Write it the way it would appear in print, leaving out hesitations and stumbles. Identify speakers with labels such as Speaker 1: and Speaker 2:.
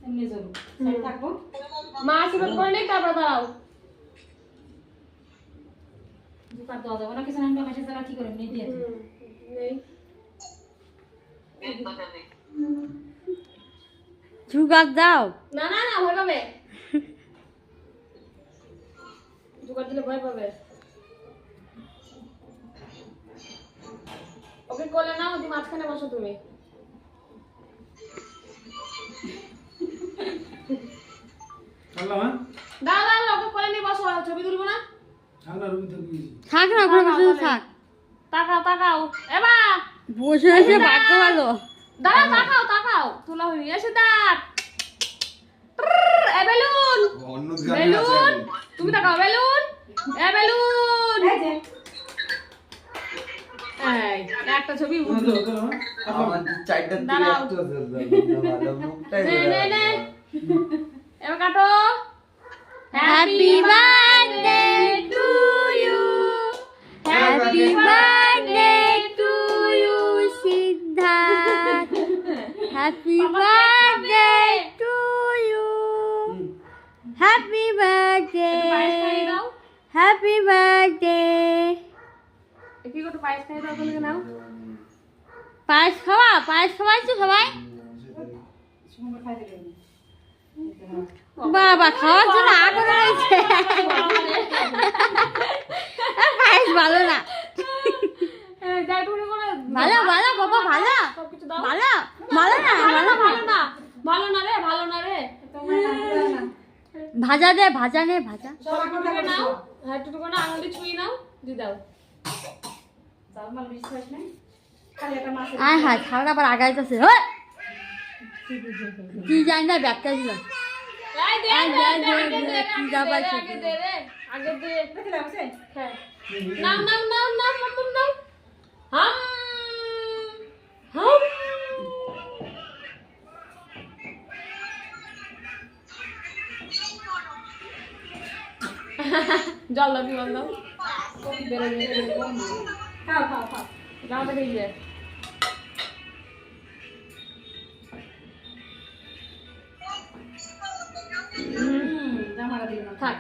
Speaker 1: এমনি যাবো সাইড থাকবো মা আশীর্বাদ করে নেই তারপর দাঁড়াও দুপার দাও দাও না কিছু না আমরা কাছে তারা কি করে নেই দিয়ে
Speaker 2: নেই জুগার দাও
Speaker 1: না না না ভয় পাবে জুগার দিলে ভয় পাবে ওকে কোলে নাও দি মাঝখানে বসো তুমি
Speaker 3: আল্লাহ মা
Speaker 1: দাও দাও ওকে কোলে নিয়ে বসো ছবি তুলবো না
Speaker 3: আল্লাহ রবি তো কি
Speaker 2: থাক না ওখানে বসে থাক
Speaker 1: তাকাও তাকাও এবা
Speaker 2: বসে বসে ভাগ্য ভালো
Speaker 1: দাঁড়াও তাকাও তাকাও তোলা হয়নি এসে দাঁড় এ বেলুন
Speaker 3: অন্য
Speaker 1: বেলুন তুমি তাকাও বেলুন এ বেলুন এই একটা ছবি উঠলো
Speaker 3: আমার চারটা
Speaker 1: দাঁড়াও।
Speaker 3: ভালো মুখটাই
Speaker 1: নে নে নে এবার কাটো
Speaker 2: happy birthday to you happy birthday to you Siddhartha happy birthday to you happy birthday
Speaker 1: পায়েস খাইয়ে দাও
Speaker 2: হ্যাপি বার্থডে
Speaker 1: কি করে পায়েস খাইয়ে দাও বলে নাও
Speaker 2: পায়েস খাওয়াইছো সবাই
Speaker 1: সুমন খাই দিলে
Speaker 2: বাবা খাওয়ার জন্য আগ্রহ রয়েছে পায়েস ভালো না
Speaker 1: যাই তুমি কোন
Speaker 2: ভালো ভালো বাবা ভালো
Speaker 1: সবকিছু দাও
Speaker 2: ভালো ভালো না ভালো
Speaker 1: ভালো না ভালো না রে ভালো না রে
Speaker 2: ভাজা দে ভাজা নে ভাজা
Speaker 1: সব একটু নাও হ্যাঁ একটু করে আঙুলি ছুঁই নাও দি দাও চাল মাল বেশি খাস না খালি একটা মাছ
Speaker 2: আয় হ্যাঁ খাওয়ার আবার আগাইতেছে হয় কি জানি না ব্যাগটা দিল
Speaker 1: এই দে
Speaker 2: আয়
Speaker 1: দে
Speaker 2: দে,
Speaker 1: দে
Speaker 2: দে,
Speaker 1: দে
Speaker 2: দে, কি
Speaker 1: আগে
Speaker 2: যাবার
Speaker 1: দে
Speaker 2: কি
Speaker 1: আগে দে রে আগে দে দেখলে আছে হ্যাঁ নাম নাম নাম নাম নাম নাম হাম হাম জল দাও জল দাও বেরো বেরো খাও খাও খাও যাও দেখে গিয়ে জামাটা দিলাম থাক